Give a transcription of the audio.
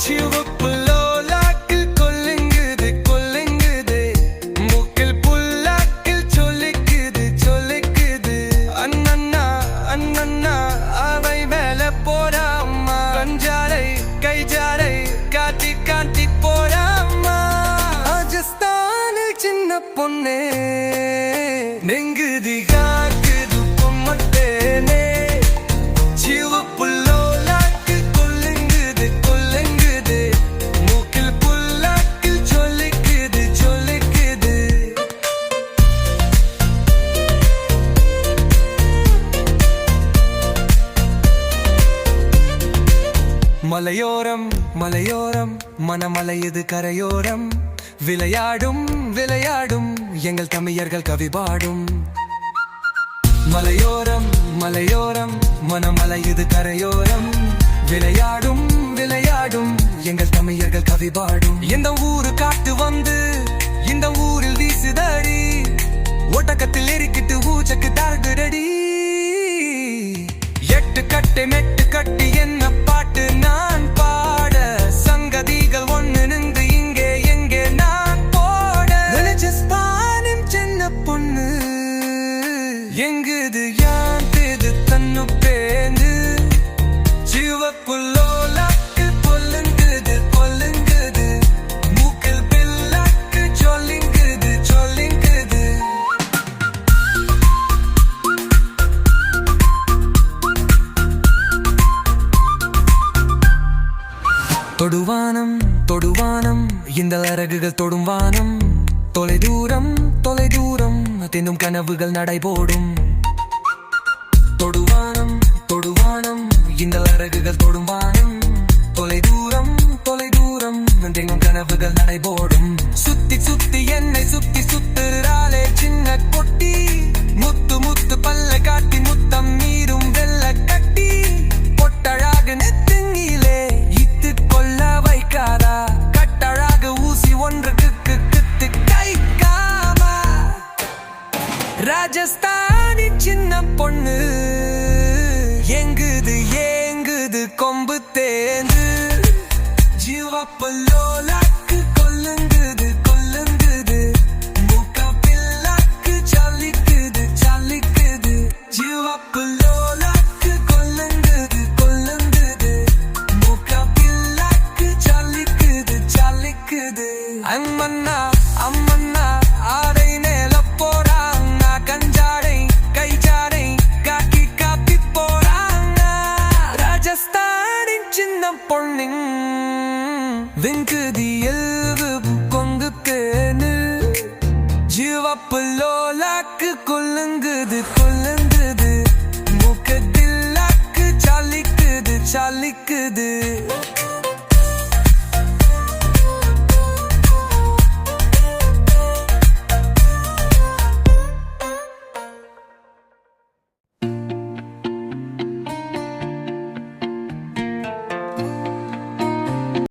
சிவப்பு லோலாக்கில் கொல்லுங்குது கொல்லுங்குது மூக்கில் புல்லாக்கில் சொல்லிக்குது சொல்லிக்குது அண்ணன்னா அண்ணன்னா அவை மேல போறாம்மா கஞ்சாலை கைஜாலை காட்டி காட்டி போறாம்மா ராஜஸ்தானில் சின்ன பொண்ணே நெங்குதி காக்குது பொம்மத்தேனே சிவப்பு லோலாக்கில் கொல்லுங்குது கொல்லுங்குது மூக்கில் புல்லாக்கில் சொல்லிக்குது சொல்லிக்குது மலையோரம் மலையோரம் மனமலையுது கரையோரம் விளையாடும் விளையாடும் எங்கள் தமிழர்கள் கவி பாடும் மலையோரம் மலையோரம் மனமலையுது கரையோரம் விளையாடும் விளையாடும் எங்கள் தமிழர்கள் கவி பாடும் இந்த ஊரு காட்டு வந்து இந்த ஊரில் வீசுதடி ஒட்டகத்தில் எரிக்கிட்டு ஊச்சக்கு தரகுடடி எட்டு கட்டை மெட்டு கட்டி என்ன பாட்டு நான் பாட சங்கதிகள் ஒண்ணு நின்று இங்கே எங்கே நான் போட ராஜஸ்தானின் சின்ன பொண்ணு எங்குது யாந்தது தன்னு பேந்து சிவப்பு லோலாக்கு கொல்லுங்குது கொல்லுங்குது மூக்கில் பில்லாக்கு சொல்லிங்குது சொல்லிங்குது தொடுவானம் தொடுவானம் இந்த அரகுகள் தொடும் வானம் தொலை தூரம் தின்னும் கனவுகள் நடைபோடும் தொடுவானம் தொடுவானம் இந்த அரகுகள் தொடும் வானம் தொலை தூரம் தின்னும் கனவுகள் நடைபோடும் சுத்தி சுத்தி என்னை சுத்தி சுத்துறாளே சின்ன கொட்டி முத்து முத்து பல்ல காட்டி முத்தம் நீரும் வெள்ள கட்டி பொட்டழாக நெத்துங்கிலே இத்து கொள்ள வைக்காதா கட்டழாக ஊசி ஒன்றுக்கு கித்து கைக்காமா ராஜஸ்தானின் சின்ன பொண்ணு எங்குது ஏங்குது கொம்பு தேந்து சிவப்பு லோலாக்கு கொல்லுங்குது கொல்லுங்குது மூக்க பில்லாக்கு சலிக்குது சலிக்குது சிவப்பு லோலாக்கு கொல்லுங்குது கொல்லுங்குது மூக்க பில்லாக்கு சலிக்குது சலிக்குது அம்மன்னா அம்மன்னா ஆடை நேல போறாங்க கஞ்சாடை கைஜாடை காக்கி காப்பி போறாங்க ராஜஸ்தானின் சின்ன பொண்ணின் வெங்குதி எல்வு கொங்கு தேனு சிவப்பு லோலாக்கு கொல்லுங்குது கொல்லுங்குது மூக்கத்தில்லாக்கு சலிக்குது சலிக்குது